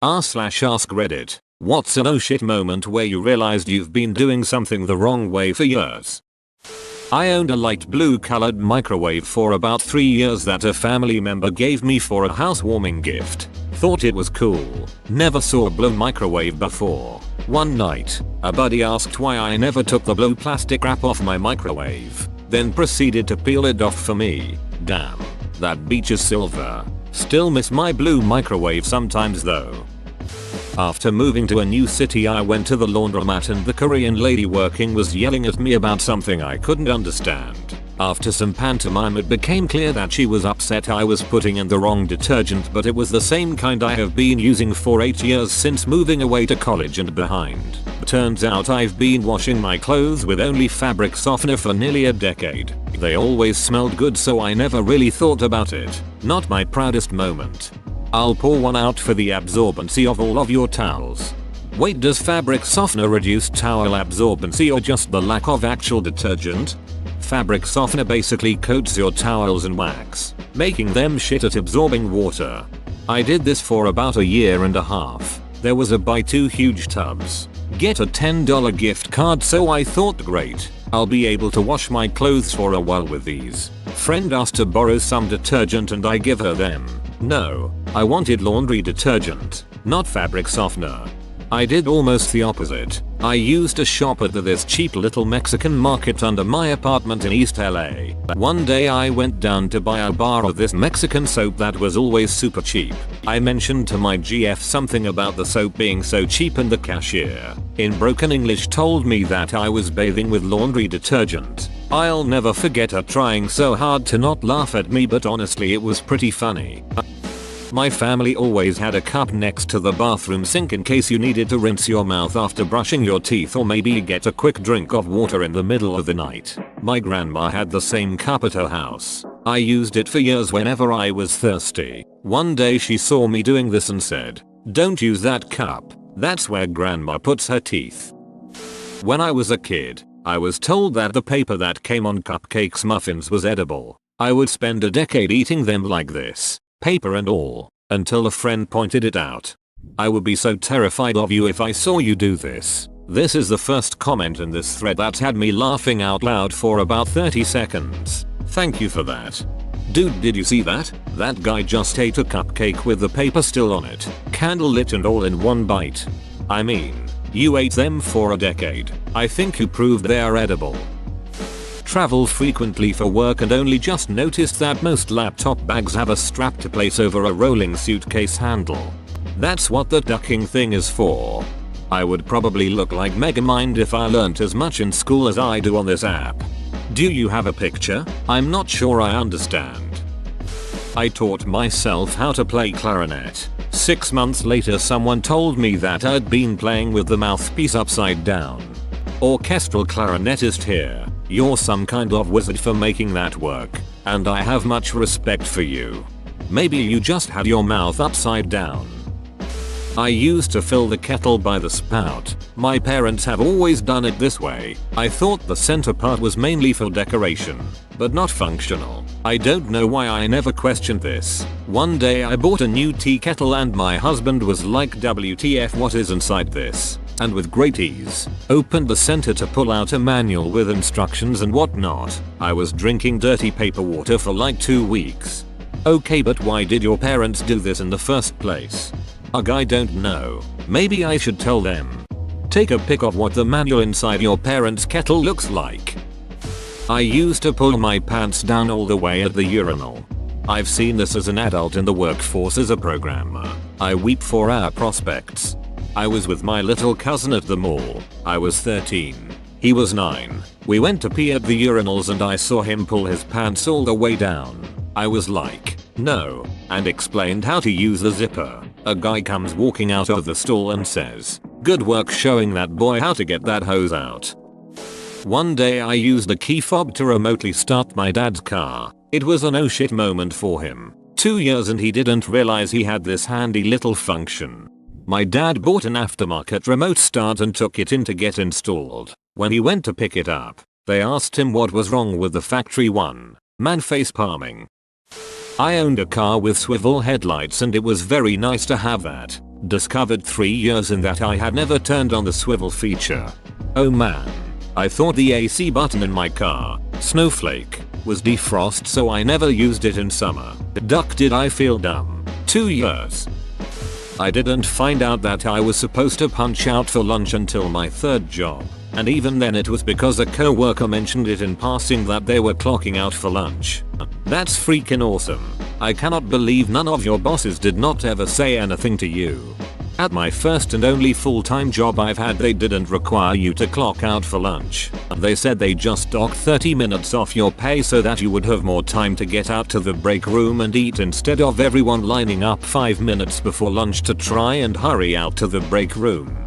r/ask Reddit. What's an oh shit moment where you realized you've been doing something the wrong way for years? I owned a light blue colored microwave for about 3 years that a family member gave me for a housewarming gift. Thought it was cool. Never saw a blue microwave before. One night, a buddy asked why I never took the blue plastic wrap off my microwave, then proceeded to peel it off for me. Damn, that beach is silver. Still miss my blue microwave sometimes though. After moving to a new city, I went to the laundromat and the Korean lady working was yelling at me about something I couldn't understand. After some pantomime, it became clear that she was upset I was putting in the wrong detergent, but it was the same kind I have been using for 8 years since moving away to college and behind. Turns out I've been washing my clothes with only fabric softener for nearly a decade. They always smelled good, so I never really thought about it. Not my proudest moment. I'll pour one out for the absorbency of all of your towels. Wait, does fabric softener reduce towel absorbency or just the lack of actual detergent? Fabric softener basically coats your towels in wax, making them shit at absorbing water. I did this for about a year and a half. There was a buy 2 huge tubs, get a $10 gift card, so I thought great, I'll be able to wash my clothes for a while with these. Friend asked to borrow some detergent and I give her them. No, I wanted laundry detergent, not fabric softener. I did almost the opposite. I used to shop at this cheap little Mexican market under my apartment in East LA. One day I went down to buy a bar of this Mexican soap that was always super cheap. I mentioned to my GF something about the soap being so cheap and the cashier, in broken English, told me that I was bathing with laundry detergent. I'll never forget her trying so hard to not laugh at me, but honestly it was pretty funny. My family always had a cup next to the bathroom sink in case you needed to rinse your mouth after brushing your teeth, or maybe get a quick drink of water in the middle of the night. My grandma had the same cup at her house. I used it for years whenever I was thirsty. One day she saw me doing this and said, "Don't use that cup. That's where grandma puts her teeth." When I was a kid, I was told that the paper that came on cupcakes muffins was edible. I would spend a decade eating them like this, paper and all, until a friend pointed it out. "I would be so terrified of you if I saw you do this." This is the first comment in this thread that's had me laughing out loud for about 30 seconds. Thank you for that. Dude, did you see that? That guy just ate a cupcake with the paper still on it, candle lit and all in one bite. I mean, you ate them for a decade. I think you proved they are edible. Travel frequently for work and only just noticed that most laptop bags have a strap to place over a rolling suitcase handle. That's what the ducking thing is for. I would probably look like Megamind if I learnt as much in school as I do on this app. Do you have a picture? I'm not sure I understand. I taught myself how to play clarinet. 6 months later someone told me that I'd been playing with the mouthpiece upside down. Orchestral clarinetist here. You're some kind of wizard for making that work, and I have much respect for you. Maybe you just had your mouth upside down. I used to fill the kettle by the spout. My parents have always done it this way. I thought the center part was mainly for decoration, but not functional. I don't know why I never questioned this. One day I bought a new tea kettle and my husband was like, "WTF, what is inside this?" And with great ease, opened the center to pull out a manual with instructions and whatnot. I was drinking dirty paper water for like 2 weeks. Okay, but why did your parents do this in the first place? Ugh, I don't know. Maybe I should tell them. Take a pic of what the manual inside your parents' kettle looks like. I used to pull my pants down all the way at the urinal. I've seen this as an adult in the workforce as a programmer. I weep for our prospects. I was with my little cousin at the mall. I was 13. He was 9. We went to pee at the urinals and I saw him pull his pants all the way down. I was like, no, and explained how to use the zipper. A guy comes walking out of the stall and says, "Good work showing that boy how to get that hose out." One day I used a key fob to remotely start my dad's car. It was an oh shit moment for him. 2 years and he didn't realize he had this handy little function. My dad bought an aftermarket remote start and took it in to get installed. When he went to pick it up, they asked him what was wrong with the factory one. Man face palming. I owned a car with swivel headlights and it was very nice to have that. Discovered 3 years in that I had never turned on the swivel feature. Oh man. I thought the AC button in my car, Snowflake, was defrost, so I never used it in summer. Duck, did I feel dumb. 2 years. I didn't find out that I was supposed to punch out for lunch until my third job. And even then it was because a coworker mentioned it in passing that they were clocking out for lunch. That's freaking awesome. I cannot believe none of your bosses did not ever say anything to you. At my first and only full-time job I've had, they didn't require you to clock out for lunch. They said they just dock 30 minutes off your pay so that you would have more time to get out to the break room and eat, instead of everyone lining up 5 minutes before lunch to try and hurry out to the break room.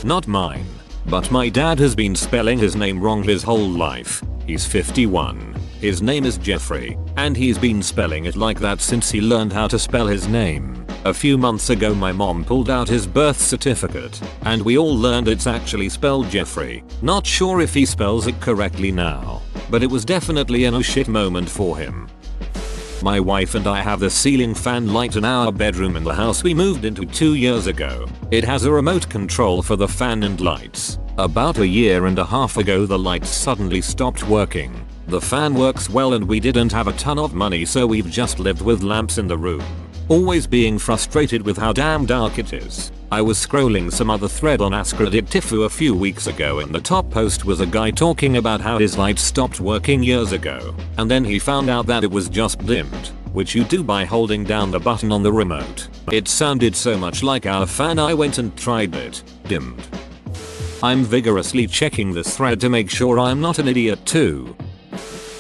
Not mine. But my dad has been spelling his name wrong his whole life. He's 51. His name is Jeffrey, and he's been spelling it like that since he learned how to spell his name. A few months ago my mom pulled out his birth certificate, and we all learned it's actually spelled Jeffrey. Not sure if he spells it correctly now, but it was definitely an oh shit moment for him. My wife and I have the ceiling fan light in our bedroom in the house we moved into 2 years ago. It has a remote control for the fan and lights. About a year and a half ago the lights suddenly stopped working. The fan works well and we didn't have a ton of money, so we've just lived with lamps in the room. Always being frustrated with how damn dark it is. I was scrolling some other thread on Ask Reddit Tifu a few weeks ago, and the top post was a guy talking about how his light stopped working years ago, and then he found out that it was just dimmed, which you do by holding down the button on the remote. It sounded so much like our fan I went and tried it. Dimmed. I'm vigorously checking this thread to make sure I'm not an idiot too.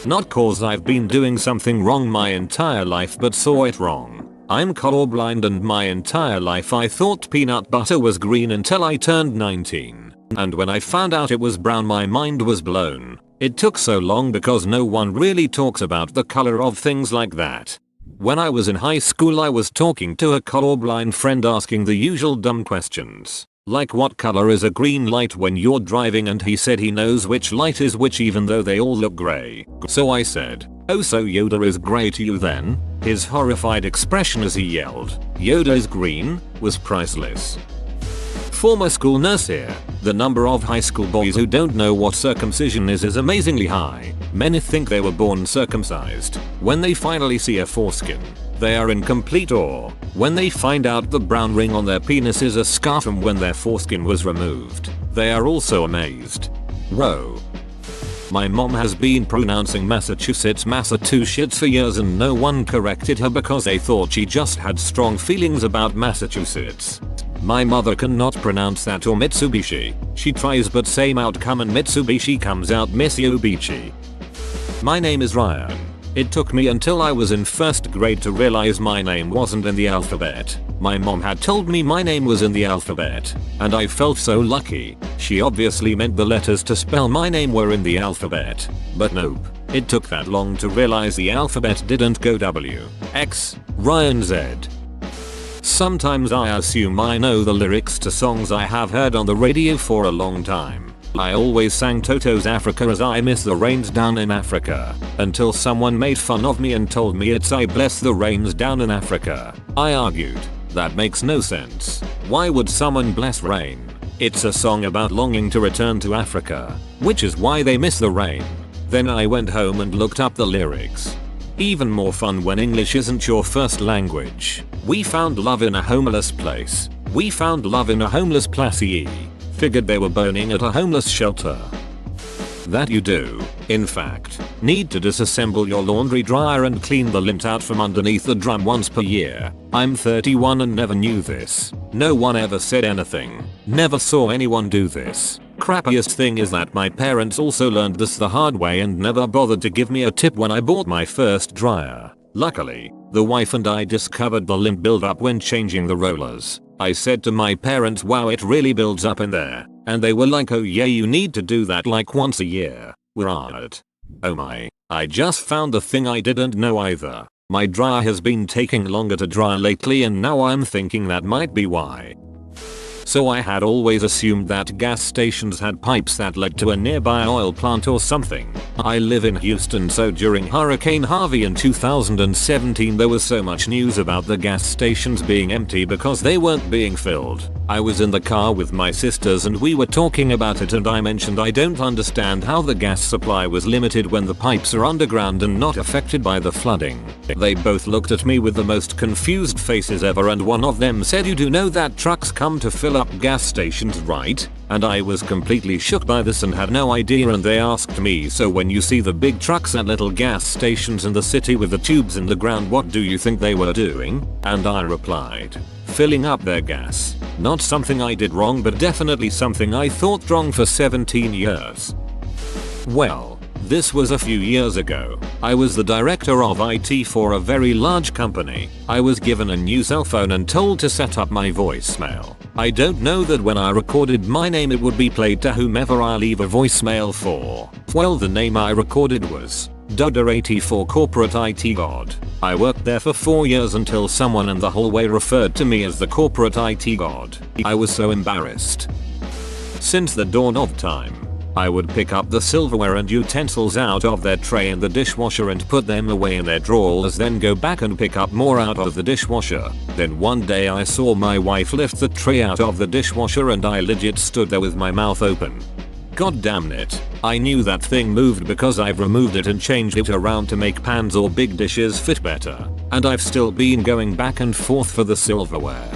Not cause I've been doing something wrong my entire life, but saw it wrong. I'm colorblind, and my entire life I thought peanut butter was green until I turned 19. And when I found out it was brown my mind was blown. It took so long because no one really talks about the color of things like that. When I was in high school I was talking to a colorblind friend asking the usual dumb questions. Like what color is a green light when you're driving, and he said he knows which light is which even though they all look gray. So I said, "Oh, so Yoda is gray to you then?" His horrified expression as he yelled, "Yoda is green," was priceless. Former school nurse here. The number of high school boys who don't know what circumcision is amazingly high. Many think they were born circumcised. When they finally see a foreskin, they are in complete awe. When they find out the brown ring on their penis is a scar from when their foreskin was removed, they are also amazed. Row. My mom has been pronouncing Massachusetts Massachusetts for years, and no one corrected her because they thought she just had strong feelings about Massachusetts. My mother cannot pronounce that or Mitsubishi. She tries, but same outcome, and Mitsubishi comes out Mitsubishi. My name is Ryan. It took me until I was in first grade to realize my name wasn't in the alphabet. My mom had told me my name was in the alphabet, and I felt so lucky. She obviously meant the letters to spell my name were in the alphabet. But nope. It took that long to realize the alphabet didn't go W, X, Ryan Z. Sometimes I assume I know the lyrics to songs I have heard on the radio for a long time. I always sang Toto's Africa as I miss the rains down in Africa, until someone made fun of me and told me it's I bless the rains down in Africa. I argued, that makes no sense. Why would someone bless rain? It's a song about longing to return to Africa, which is why they miss the rain. Then I went home and looked up the lyrics. Even more fun when English isn't your first language. We found love in a homeless place. We found love in a homeless place. Figured they were boning at a homeless shelter. That you do, in fact, need to disassemble your laundry dryer and clean the lint out from underneath the drum once per year. I'm 31 and never knew this. No one ever said anything. Never saw anyone do this. Crappiest thing is that my parents also learned this the hard way and never bothered to give me a tip when I bought my first dryer. Luckily, the wife and I discovered the lint buildup when changing the rollers. I said to my parents, "Wow, it really builds up in there." And they were like, "Oh yeah, you need to do that like once a year." Right. Oh my, I just found the thing I didn't know either. My dryer has been taking longer to dry lately, and now I'm thinking that might be why. so I had always assumed that gas stations had pipes that led to a nearby oil plant or something. I live in Houston, so during Hurricane Harvey in 2017 there was so much news about the gas stations being empty because they weren't being filled. I was in the car with my sisters and we were talking about it, and I mentioned I don't understand how the gas supply was limited when the pipes are underground and not affected by the flooding. They both looked at me with the most confused faces ever, and one of them said, "You do know that trucks come to fill up gas stations, right?" And I was completely shook by this and had no idea, and they asked me, "So when you see the big trucks at little gas stations in the city with the tubes in the ground, what do you think they were doing?" And I replied, "Filling up their gas." Not something I did wrong, but definitely something I thought wrong for 17 years. Well, this was a few years ago. I was the director of IT for a very large company. I was given a new cell phone and told to set up my voicemail. I don't know that when I recorded my name it would be played to whomever I leave a voicemail for. Well, the name I recorded was Dudder84 Corporate IT God. I worked there for 4 years until someone in the hallway referred to me as the Corporate IT God. I was so embarrassed. Since the dawn of time, I would pick up the silverware and utensils out of their tray in the dishwasher and put them away in their drawers, then go back and pick up more out of the dishwasher. Then one day I saw my wife lift the tray out of the dishwasher and I legit stood there with my mouth open. God damn it. I knew that thing moved because I've removed it and changed it around to make pans or big dishes fit better. And I've still been going back and forth for the silverware.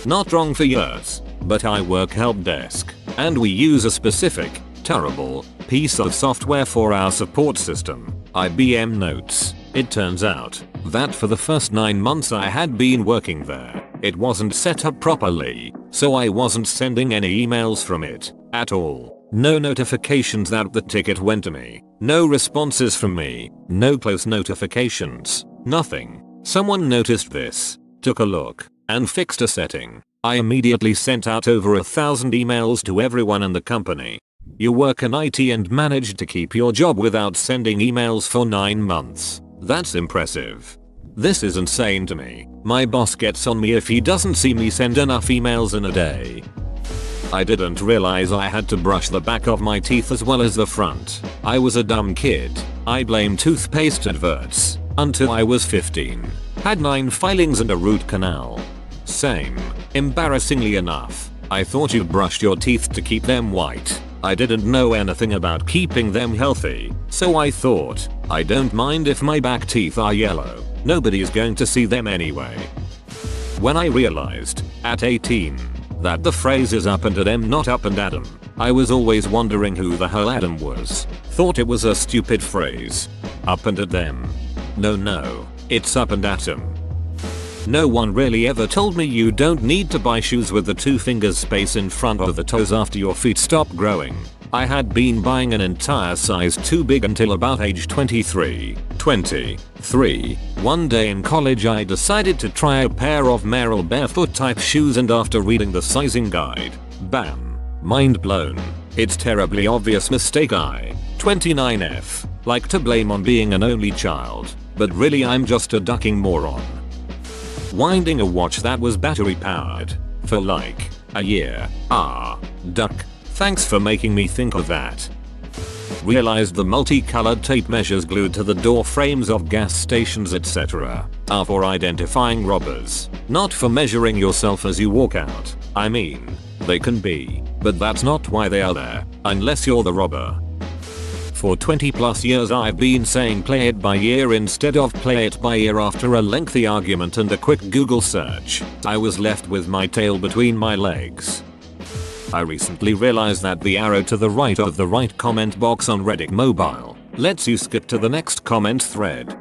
Not wrong for years, but I work help desk, and we use a specific, terrible piece of software for our support system, IBM Notes. It turns out that for the first 9 months I had been working there, it wasn't set up properly, so I wasn't sending any emails from it at all. No notifications that the ticket went to me. No responses from me. No close notifications. Nothing. Someone noticed this, took a look, and fixed a setting. I immediately sent out over 1,000 emails to everyone in the company. You work in IT and managed to keep your job without sending emails for 9 months. That's impressive. This is insane to me. My boss gets on me if he doesn't see me send enough emails in a day. I didn't realize I had to brush the back of my teeth as well as the front. I was a dumb kid. I blamed toothpaste adverts. Until I was 15. Had 9 filings and a root canal. Same. Embarrassingly enough, I thought you brushed your teeth to keep them white. I didn't know anything about keeping them healthy, so I thought, I don't mind if my back teeth are yellow. Nobody's going to see them anyway. When I realized, at 18, that the phrase is up and Adam not up and Adam, I was always wondering who the hell Adam was. Thought it was a stupid phrase. Up and at them. No, it's up and Adam. No one really ever told me you don't need to buy shoes with the 2 fingers space in front of the toes after your feet stop growing. I had been buying an entire size too big until about age 23. One day in college I decided to try a pair of Merrell barefoot type shoes, and after reading the sizing guide, bam, mind blown. It's terribly obvious mistake. I, 29F, like to blame on being an only child, but really I'm just a ducking moron. Winding a watch that was battery powered for like a year. Duck. Thanks for making me think of that. Realized the multicolored tape measures glued to the door frames of gas stations etc. are for identifying robbers, not for measuring yourself as you walk out. I mean, they can be, but that's not why they are there, unless you're the robber. For 20 plus years I've been saying play it by ear instead of play it by ear. After a lengthy argument and a quick Google search, I was left with my tail between my legs. I recently realized that the arrow to the right of the right comment box on Reddit Mobile lets you skip to the next comment thread.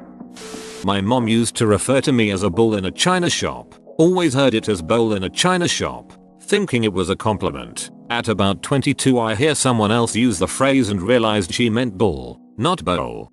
My mom used to refer to me as a bull in a china shop. Always heard it as bowl in a china shop, thinking it was a compliment. At about 22 I hear someone else use the phrase and realized she meant bull, not bowl.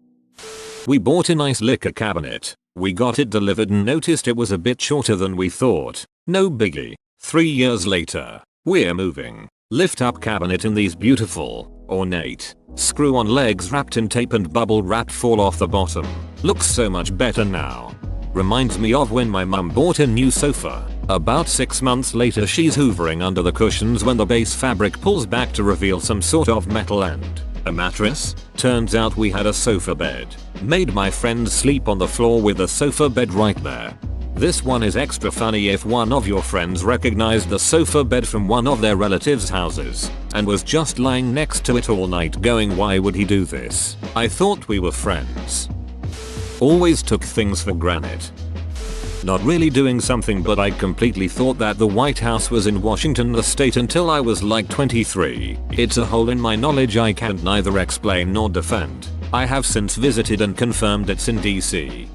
We bought a nice liquor cabinet. We got it delivered and noticed it was a bit shorter than we thought. No biggie. 3 years later, we're moving. Lift up cabinet in these beautiful, ornate, screw-on legs wrapped in tape and bubble wrap fall off the bottom. Looks so much better now. Reminds me of when my mum bought a new sofa. About 6 months later she's hoovering under the cushions when the base fabric pulls back to reveal some sort of metal and a mattress. Turns out we had a sofa bed. Made my friends sleep on the floor with the sofa bed right there. This one is extra funny if one of your friends recognized the sofa bed from one of their relatives' houses and was just lying next to it all night going, why would he do this? I thought we were friends. Always took things for granted. Not really doing something, but I completely thought that the White House was in Washington the state until I was like 23. It's a hole in my knowledge I can neither explain nor defend. I have since visited and confirmed it's in DC.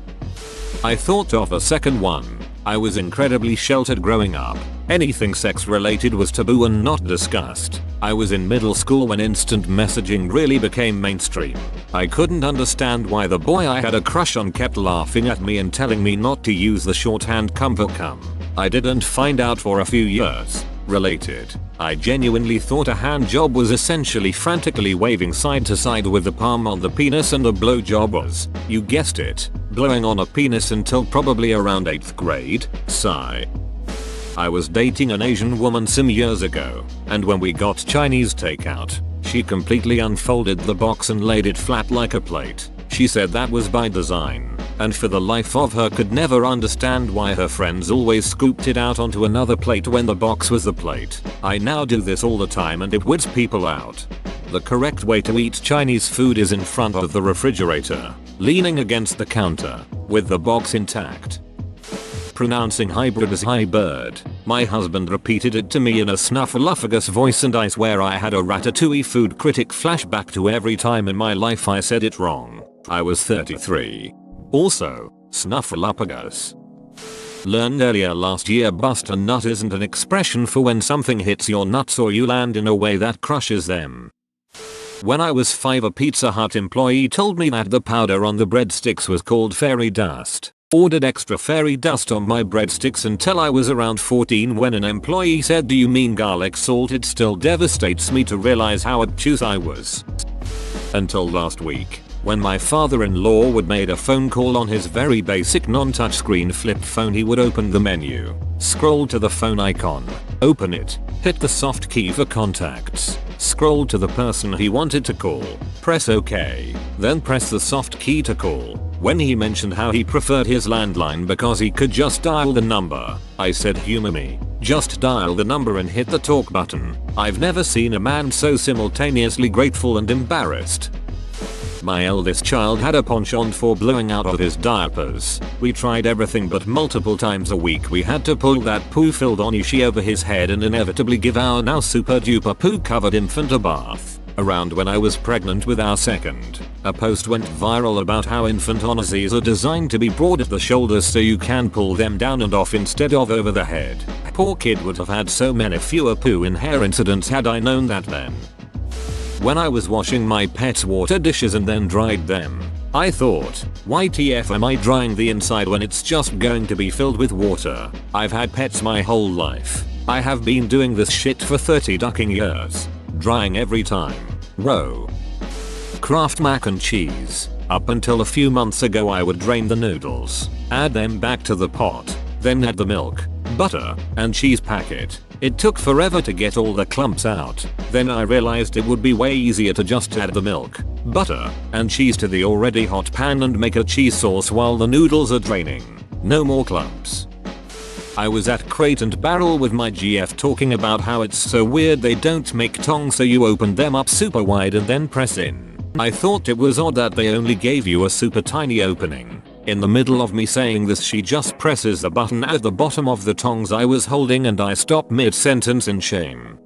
I thought of a second one. I was incredibly sheltered growing up. Anything sex related was taboo and not discussed. I was in middle school when instant messaging really became mainstream. I couldn't understand why the boy I had a crush on kept laughing at me and telling me not to use the shorthand comfort cum. I didn't find out for a few years. Related. I genuinely thought a hand job was essentially frantically waving side to side with the palm on the penis, and a blowjob was, you guessed it, blowing on a penis, until probably around 8th grade. Sigh. I was dating an Asian woman some years ago, and when we got Chinese takeout, she completely unfolded the box and laid it flat like a plate. She said that was by design, and for the life of her could never understand why her friends always scooped it out onto another plate when the box was the plate. I now do this all the time and it weirds people out. The correct way to eat Chinese food is in front of the refrigerator, leaning against the counter, with the box intact. Pronouncing hybrid as high bird. My husband repeated it to me in a snuffleupagus voice, and I swear I had a Ratatouille food critic flashback to every time in my life I said it wrong. I was 33. Also, snuffleupagus. Learned earlier last year, bust a nut isn't an expression for when something hits your nuts or you land in a way that crushes them. When I was 5, a Pizza Hut employee told me that the powder on the breadsticks was called fairy dust. Ordered extra fairy dust on my breadsticks until I was around 14 when an employee said, "Do you mean garlic salt?" It still devastates me to realize how obtuse I was. Until last week, when my father-in-law would made a phone call on his very basic non-touchscreen flip phone. He would open the menu, scroll to the phone icon, open it, hit the soft key for contacts, scroll to the person he wanted to call, press OK, then press the soft key to call. When he mentioned how he preferred his landline because he could just dial the number, I said, humor me, just dial the number and hit the talk button. I've never seen a man so simultaneously grateful and embarrassed. My eldest child had a penchant for blowing out of his diapers. We tried everything, but multiple times a week we had to pull that poo-filled Onishi over his head and inevitably give our now super duper poo-covered infant a bath. Around when I was pregnant with our second, a post went viral about how infant Onisies are designed to be broad at the shoulders so you can pull them down and off instead of over the head. Poor kid would have had so many fewer poo in hair incidents had I known that then. When I was washing my pet's water dishes and then dried them, I thought, YTF am I drying the inside when it's just going to be filled with water? I've had pets my whole life. I have been doing this shit for 30 ducking years. Drying every time. Row. Kraft mac and cheese. Up until a few months ago I would drain the noodles, add them back to the pot, then add the milk, butter, and cheese packet. It took forever to get all the clumps out. Then I realized it would be way easier to just add the milk, butter, and cheese to the already hot pan and make a cheese sauce while the noodles are draining. No more clumps. I was at Crate and Barrel with my GF talking about how it's so weird they don't make tongs so you open them up super wide and then press in. I thought it was odd that they only gave you a super tiny opening. In the middle of me saying this, she just presses the button at the bottom of the tongs I was holding and I stopped mid-sentence in shame.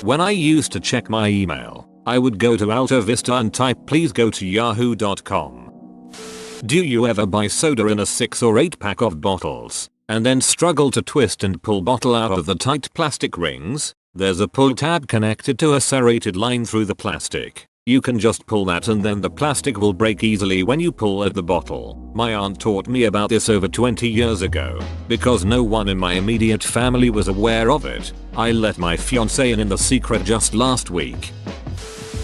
When I used to check my email, I would go to Alta Vista and type please go to yahoo.com. Do you ever buy soda in a 6 or 8 pack of bottles, and then struggle to twist and pull bottle out of the tight plastic rings? There's a pull tab connected to a serrated line through the plastic. You can just pull that and then the plastic will break easily when you pull at the bottle. My aunt taught me about this over 20 years ago. Because no one in my immediate family was aware of it, I let my fiance in the secret just last week.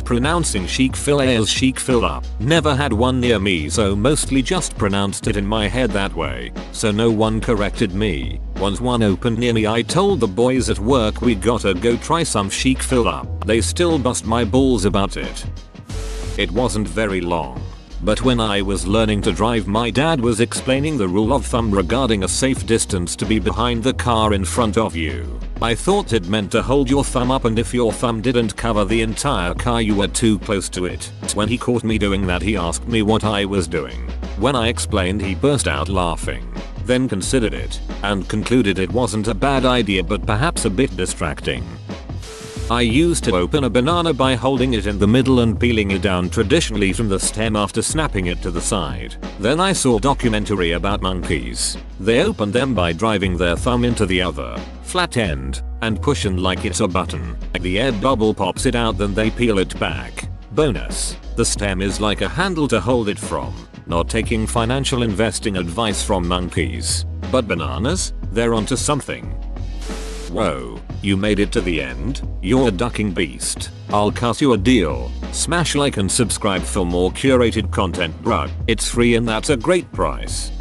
pronouncing Chick-fil-A as Chick-fil-A. Never had one near me, so mostly just pronounced it in my head that way, so no one corrected me. Once one opened near me, I told the boys at work we gotta go try some Chick-fil-A. They still bust my balls about it. It wasn't very long, but when I was learning to drive, my dad was explaining the rule of thumb regarding a safe distance to be behind the car in front of you. I thought it meant to hold your thumb up, and if your thumb didn't cover the entire car you were too close to it. When he caught me doing that, he asked me what I was doing. When I explained, he burst out laughing, then considered it, and concluded it wasn't a bad idea but perhaps a bit distracting. I used to open a banana by holding it in the middle and peeling it down traditionally from the stem after snapping it to the side. Then I saw a documentary about monkeys. They open them by driving their thumb into the other flat end and pushing like it's a button. The air bubble pops it out, then they peel it back. Bonus: the stem is like a handle to hold it from. Not taking financial investing advice from monkeys, but bananas? They're onto something. Whoa, you made it to the end? You're a ducking beast. I'll cut you a deal. Smash like and subscribe for more curated content, bruh. It's free and that's a great price.